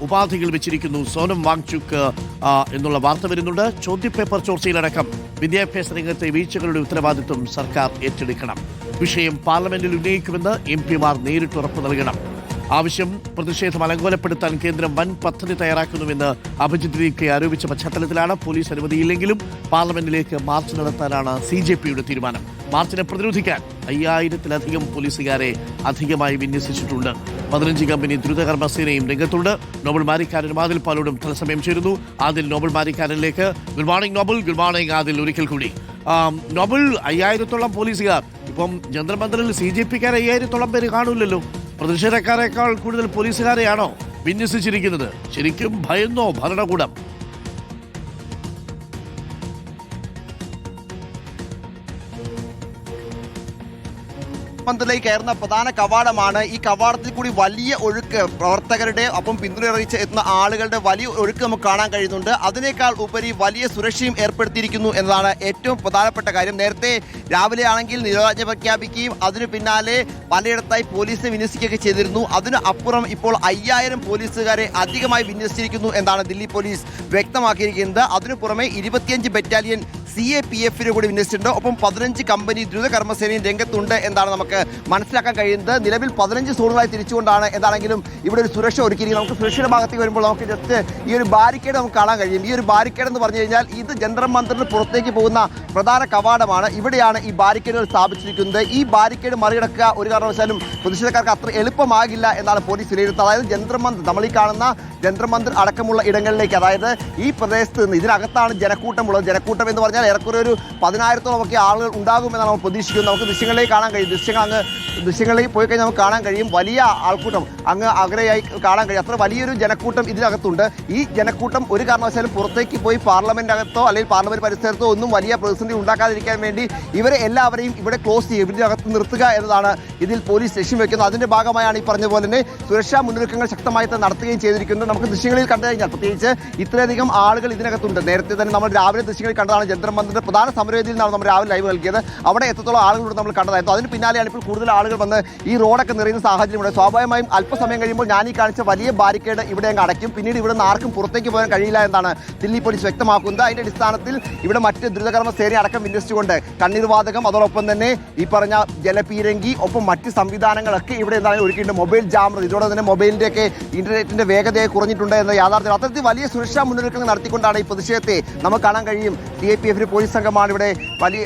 ഉപാധികൾ വെച്ചിരിക്കുന്നു സോനം വാങ്ചുക്ക് എന്നുള്ള വാർത്ത വരുന്നുണ്ട്. ചോദ്യപേപ്പർ ചോർച്ചയിലടക്കം വിദ്യാഭ്യാസ രംഗത്തെ വീഴ്ചകളുടെ ഉത്തരവാദിത്വം സർക്കാർ ഏറ്റെടുക്കണം. വിഷയം പാർലമെന്റിൽ ഉന്നയിക്കുമെന്ന് എംപിമാർ നേരിട്ട് ഉറപ്പു നൽകണം. ആവശ്യം പ്രതിഷേധം അലങ്കോലപ്പെടുത്താൻ കേന്ദ്രം വൻ പദ്ധതി തയ്യാറാക്കുന്നുവെന്ന് അഭിജിത് ദീപ്കെ ആരോപിച്ച പശ്ചാത്തലത്തിലാണ് പോലീസ് അനുമതിയില്ലെങ്കിലും പാർലമെന്റിലേക്ക് മാർച്ച് നടത്താനാണ് CJPയുടെ തീരുമാനം. മാർച്ചിനെ പ്രതിരോധിക്കാൻ 5000-ലധികം പോലീസുകാരെ അധികമായി വിന്യസിച്ചിട്ടുണ്ട്. 15 കമ്പനി ദ്രുതകർമ്മ സേനയും രംഗത്തുണ്ട്. നോബൽ മാരിക്കാരനും ആദിൽ പാലോടും തത്സമയം ചേരുന്നു. ആദിൽ, നോബൽ മാരിക്കാരനിലേക്ക്. Good morning Nobel. Good morning Adil. ഒരിക്കൽ കൂടി നോബൽ, 5000-ഓളം പോലീസുകാർ. ഇപ്പം ജന്തർ മന്ദിറിൽ CJPക്കാർ 5000-ഓളം പേര് കാണൂലല്ലോ. പ്രതിഷേധക്കാരേക്കാൾ കൂടുതൽ പോലീസുകാരെയാണോ വിന്യസിച്ചിരിക്കുന്നത്? ശരിക്കും ഭയന്നോ ഭരണകൂടം? മന്ദിറിലേക്ക് കയറുന്ന പ്രധാന കവാടമാണ്. ഈ കവാടത്തിൽ കൂടി വലിയ ഒഴുക്ക്, പ്രവർത്തകരുടെ ഒപ്പം പിന്തുണ അറിയിച്ച് എത്തുന്ന ആളുകളുടെ വലിയ ഒഴുക്ക് നമുക്ക് കാണാൻ കഴിയുന്നുണ്ട്. അതിനേക്കാൾ ഉപരി വലിയ സുരക്ഷയും ഏർപ്പെടുത്തിയിരിക്കുന്നു എന്നതാണ് ഏറ്റവും പ്രധാനപ്പെട്ട കാര്യം. നേരത്തെ രാവിലെ ആണെങ്കിൽ നിരോധനാജ്ഞ പ്രഖ്യാപിക്കുകയും അതിനു പിന്നാലെ പലയിടത്തായി പോലീസിനെ വിന്യസിക്കുകയൊക്കെ ചെയ്തിരുന്നു. അതിന് അപ്പുറം ഇപ്പോൾ 5000 പോലീസുകാരെ അധികമായി വിന്യസിച്ചിരിക്കുന്നു എന്നാണ് ദില്ലി പോലീസ് വ്യക്തമാക്കിയിരിക്കുന്നത്. അതിനു പുറമെ 25 ബറ്റാലിയൻ CAPF കൂടി വിന്യസിച്ചിട്ടുണ്ട്. ഒപ്പം 15 കമ്പനി ദ്രുത കർമ്മസേനയും രംഗത്തുണ്ട് എന്നാണ് നമുക്ക് മനസ്സിലാക്കാൻ കഴിയുന്നത്. നിലവിൽ 15 സോണുകളായി തിരിച്ചുകൊണ്ടാണ് എന്താണെങ്കിലും ഇവിടെ ഒരു സുരക്ഷ ഒരുക്കിയിരിക്കുന്നത്. നമുക്ക് സുരക്ഷയുടെ ഭാഗത്തേക്ക് വരുമ്പോൾ നമുക്ക് ജസ്റ്റ് ഈ ഒരു ബാരിക്കേഡ് നമുക്ക് കാണാൻ കഴിയും. ഈ ഒരു ബാരിക്കേഡ് എന്ന് പറഞ്ഞു കഴിഞ്ഞാൽ ഇത് ജന്തർ മന്ദിറിന് പുറത്തേക്ക് പോകുന്ന പ്രധാന കവാടമാണ്. ഇവിടെയാണ് ഈ ബാരിക്കേഡുകൾ സ്ഥാപിച്ചിരിക്കുന്നത്. ഈ ബാരിക്കേഡ് മറികടക്കുക ഒരു കാരണവശാലും പ്രതിഷേധക്കാർക്ക് അത്ര എളുപ്പമാകില്ല എന്നാണ് പോലീസ് വിലയിരുത്തുന്നത്. അതായത് ജന്തർ മന്ദിർ, നമ്മൾ ഈ കാണുന്ന ജന്തർ മന്ദിർ അടക്കമുള്ള ഇടങ്ങളിലേക്ക്, അതായത് ഈ പ്രദേശത്ത് നിന്ന് ഇതിനകത്താണ് ജനക്കൂട്ടമുള്ളത്. ജനക്കൂട്ടം എന്ന് പറഞ്ഞാൽ ഏറെക്കുറെ ഒരു 10,000-ഓളം ഒക്കെ ആളുകൾ ഉണ്ടാകുമെന്നാണ് നമ്മൾ പ്രതീക്ഷിക്കുന്നത്. നമുക്ക് ദൃശ്യങ്ങളിലേക്ക് കാണാൻ കഴിയും. ദൃശ്യങ്ങളിലേക്ക് പോയി കഴിഞ്ഞാൽ നമുക്ക് കാണാൻ കഴിയും വലിയ ആൾക്കൂട്ടം അങ്ങ് അഗ്രയായി കാണാൻ കഴിയും. അത്ര വലിയൊരു ജനക്കൂട്ടം ഇതിനകത്തുണ്ട്. ഈ ജനക്കൂട്ടം ഒരു കാരണവശാലും പുറത്തേക്ക് പോയി പാർലമെന്റിനകത്തോ അല്ലെങ്കിൽ പാർലമെന്റ് പരിസരത്തോ ഒന്നും വലിയ പ്രതിസന്ധി ഉണ്ടാക്കാതിരിക്കാൻ വേണ്ടി ഇവരെ എല്ലാവരെയും ഇവിടെ ക്ലോസ് ചെയ്യും, ഇതിനകത്ത് നിർത്തുക എന്നതാണ് ഇതിൽ പോലീസ് ലക്ഷ്യം വെക്കുന്നത്. അതിന്റെ ഭാഗമായാണ് ഈ പറഞ്ഞ പോലെ തന്നെ സുരക്ഷാ മുന്നൊരുക്കങ്ങൾ ശക്തമായി നടത്തുകയും ചെയ്തിരിക്കുന്നത്. നമുക്ക് ദൃശ്യങ്ങളിൽ കണ്ടു കഴിഞ്ഞാൽ പ്രത്യേകിച്ച് ഇത്രയധികം ആളുകൾ ഇതിനകത്തുണ്ട്. നേരത്തെ തന്നെ നമ്മൾ രാവിലെ ദൃശ്യങ്ങളിൽ കണ്ടതാണ്. ജന്തർ മന്ദിറിന്റെ പ്രധാന സമരവേദിയിൽ നിന്നാണ് നമ്മൾ രാവിലെ ലൈവ് നൽകിയത്. അവിടെ എത്രത്തോളം ആളുകളോട് നമ്മൾ കണ്ടതായിരുന്നു. അതിന് പിന്നാലെയാണ് ഇപ്പോൾ കൂടുതൽ ആളുകൾ വന്ന് ഈ റോഡൊക്കെ നിറയുന്ന സാഹചര്യമുണ്ട്. സ്വാഭാവികമായും അല്പസമയം കഴിയുമ്പോൾ ഞാൻ ഈ കാണിച്ച വലിയ ബാരിക്കേഡ് ഇവിടെ അങ്ങ് അടയ്ക്കും. പിന്നീട് ഇവിടെ നിന്ന് ആർക്കും പുറത്തേക്ക് പോകാൻ കഴിയില്ല എന്നാണ് ദില്ലി പോലീസ് വ്യക്തമാക്കുന്നത്. അതിന്റെ അടിസ്ഥാനത്തിൽ ഇവിടെ മറ്റ് ദ്രുതകർമ്മ സേന അടക്കം വിന്യസിച്ചുകൊണ്ട് കണ്ണീർവാതകം, അതോടൊപ്പം തന്നെ ഈ പറഞ്ഞ ജലപീരങ്കി, ഒപ്പം മറ്റ് സംവിധാനങ്ങളൊക്കെ ഇവിടെ എന്താണ് ഒരുക്കിയിട്ടുണ്ട്. മൊബൈൽ ജാമർ, ഇതോടെ തന്നെ മൊബൈലിന്റെയൊക്കെ ഇന്റർനെറ്റിന്റെ വേഗതയെ കുറഞ്ഞിട്ടുണ്ട് എന്ന യാഥാർത്ഥ്യം. അത്തരത്തിൽ വലിയ സുരക്ഷാ മുന്നൊരുക്കങ്ങൾ നടത്തിക്കൊണ്ടാണ് ഈ പ്രതിഷേധത്തെ നമുക്ക് കാണാൻ കഴിയും. CAPF പോലീസ് സംഘമാണ് ഇവിടെ വലിയ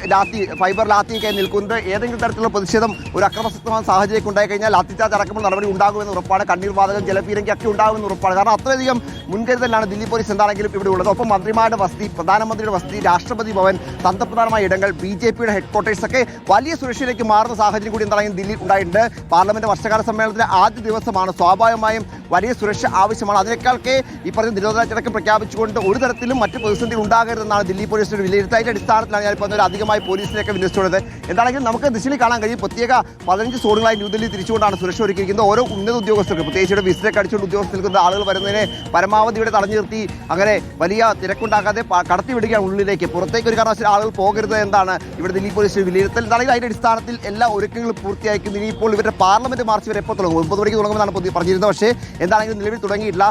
ഫൈബർ ലാത്തിയൊക്കെ നിൽക്കുന്നത്. ഏതെങ്കിലും തരത്തിലുള്ള പ്രതിഷേധം ഒരു അക്രമസക്തമായ സാഹചര്യം ഉണ്ടായി കഴിഞ്ഞാൽ ലാത്തിച്ചാർജ് അടക്കമുള്ള നടപടി ഉണ്ടാകുമെന്ന് ഉറപ്പാണ്. കണ്ണീർവാതകം, ജലപീരങ്കി ഒക്കെ ഉണ്ടാകുമെന്ന് ഉറപ്പാണ്. കാരണം അത്രയധികം മുൻകരുതലാണ് ദില്ലി പോലീസ് എന്താണെങ്കിലും ഇവിടെ ഉള്ളത്. ഒപ്പം മന്ത്രിമാരുടെ വസതി, പ്രധാനമന്ത്രിയുടെ വസതി, രാഷ്ട്രപതി ഭവൻ, തന്ത്രപ്രധാനമായ ഇടങ്ങൾ, BJPയുടെ ഹെഡ്ക്വാർട്ടേഴ്സ് ഒക്കെ വലിയ സുരക്ഷയിലേക്ക് മാറുന്ന സാഹചര്യം കൂടി എന്താണെങ്കിലും ദില്ലിയിൽ ഉണ്ടായിട്ടുണ്ട്. പാർലമെന്റ് വർഷകാല സമ്മേളനത്തിലെ ആദ്യ ദിവസമാണ്. സ്വാഭാവികമായും വലിയ സുരക്ഷ ആവശ്യമാണ്. അതിനേക്കാളൊക്കെ ഈ പറഞ്ഞ നിരോധനാജ്ഞ പ്രഖ്യാപിച്ചുകൊണ്ട് ഒരു തരത്തിലും മറ്റ് പ്രതിസന്ധി ഉണ്ടാകരുതെന്നാണ് ദില്ലി പോലീസിന്റെ വിലയിരുത്തൽ. അതിന്റെ അടിസ്ഥാനത്തിലാണ് ഞാൻ പറഞ്ഞ അധികമായി പോലീസിനെയൊക്കെ വിന്യസിച്ചുള്ളത്. എന്താണെങ്കിലും നമുക്ക് ദൃശ്യത്തിൽ കാണാൻ കഴിയും. പ്രത്യേക 15 സോണുകളായി ന്യൂഡൽഹി തിരിച്ചുകൊണ്ടാണ് സുരക്ഷ ഒരുക്കിയിരിക്കുന്നത്. ഓരോ ഉന്നത ഉദ്യോഗസ്ഥർക്ക്, പ്രത്യേകിച്ച് വിസിലൊക്കെ അടിച്ചുകൊണ്ട് ഉദ്യോഗസ്ഥർ നിൽക്കുന്ന ആളുകൾ വരുന്നതിനെ പരമാവധി ഇവിടെ തടഞ്ഞു നിർത്തി അങ്ങനെ വലിയ തിരക്കുണ്ടാക്കാതെ കടത്തിവിടുകയാണ് ഉള്ളിലേക്ക്. പുറത്തേക്ക് ഒരു കാരണവശാലും ആളുകൾ പോകരുത് എന്നാണ് ഇവിടെ ദില്ലി പോലീസിന്റെ വിലയിരുത്തൽ. എന്താണെങ്കിലും അതിന്റെ അടിസ്ഥാനത്തിൽ എല്ലാ ഒരുക്കങ്ങളും പൂർത്തിയായിരിക്കുന്നു. ഇനിയിപ്പോൾ ഇവരുടെ പാർലമെന്റ് മാർച്ച് വരെ എപ്പോൾ തുടങ്ങും? 9 മണിക്ക് തുടങ്ങുമെന്നാണ് പറഞ്ഞിരുന്നത്. പക്ഷേ എന്താണെങ്കിലും നിലവിൽ തുടങ്ങിയിട്ടില്ല.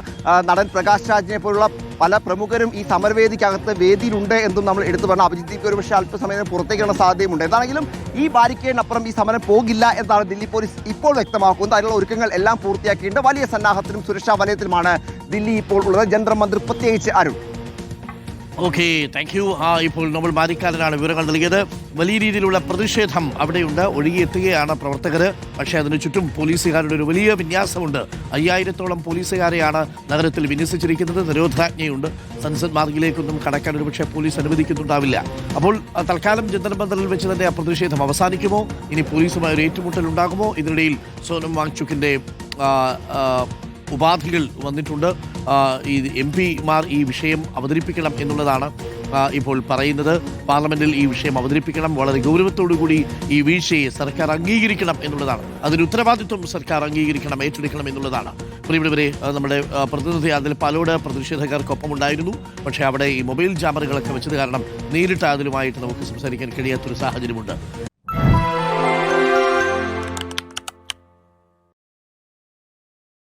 നടൻ പ്രകാശ് രാജിനെ പോലുള്ള പല പ്രമുഖരും ഈ സമരവേദിക്കകത്ത് വേദിയിലുണ്ട് എന്നും നമ്മൾ എടുത്തു പറഞ്ഞു. അഭിജിത് ദീപ്കെ ഒരു പക്ഷേ അല്പസമയം പുറത്തേക്കുള്ള സാധ്യതയുണ്ട്. എന്താണെങ്കിലും ഈ ബാരിക്കേഡിനപ്പുറം ഈ സമരം പോകില്ല എന്നാണ് ദില്ലി പോലീസ് ഇപ്പോൾ വ്യക്തമാക്കുന്നത്. അതിനുള്ള ഒരുക്കങ്ങൾ എല്ലാം പൂർത്തിയാക്കിയിട്ടുണ്ട്. വലിയ സന്നാഹത്തിലും സുരക്ഷാ വലയത്തിലുമാണ് ദില്ലി ഇപ്പോൾ ഉള്ളത്. ജന്തർ മന്ദിർ പ്രത്യേകിച്ച് അരുൺ. Okay, thank you. ഇപ്പോൾ നോബൽ മാരിക്കാരനാണ് വിവരങ്ങൾ നൽകിയത്. വലിയ രീതിയിലുള്ള പ്രതിഷേധം അവിടെയുണ്ട്. ഒഴുകിയെത്തുകയാണ് പ്രവർത്തകർ. പക്ഷേ അതിനു ചുറ്റും പോലീസുകാരുടെ ഒരു വലിയ വിന്യാസമുണ്ട്. 5000-ഓളം പോലീസുകാരെയാണ് നഗരത്തിൽ വിന്യസിച്ചിരിക്കുന്നത്. നിരോധനാജ്ഞയുണ്ട്. സൻസദ് മാർഗിലേക്കൊന്നും കടക്കാൻ ഒരു പക്ഷേ പോലീസ് അനുവദിക്കുന്നുണ്ടാവില്ല. അപ്പോൾ തൽക്കാലം ജന്തർ മന്ദിറിൽ വെച്ച് തന്നെ ആ പ്രതിഷേധം അവസാനിക്കുമോ? ഇനി പോലീസുമായി ഒരു ഏറ്റുമുട്ടൽ ഉണ്ടാകുമോ? ഇതിനിടയിൽ സോനം വാങ്ചുക്കിൻ്റെ ഉപാധികൾ വന്നിട്ടുണ്ട്. ഈ MP മാർ ഈ വിഷയം അവതരിപ്പിക്കണം എന്നുള്ളതാണ് ഇപ്പോൾ പറയുന്നത്. പാർലമെന്റിൽ ഈ വിഷയം അവതരിപ്പിക്കണം. വളരെ ഗൗരവത്തോടുകൂടി ഈ വീഴ്ചയെ സർക്കാർ അംഗീകരിക്കണം എന്നുള്ളതാണ്. അതിന് ഉത്തരവാദിത്വം സർക്കാർ അംഗീകരിക്കണം, ഏറ്റെടുക്കണം എന്നുള്ളതാണ്. പ്രിയപ്പെട്ടവരെ, നമ്മുടെ പ്രതിനിധി അതിൽ പാലോട് പ്രതിഷേധക്കാർക്കൊപ്പം ഉണ്ടായിരുന്നു. പക്ഷേ അവിടെ ഈ മൊബൈൽ ജാമറുകളൊക്കെ വെച്ചത് കാരണം നേരിട്ട് അതിലുമായിട്ട് നമുക്ക് സംസാരിക്കാൻ കഴിയാത്തൊരു സാഹചര്യമുണ്ട്.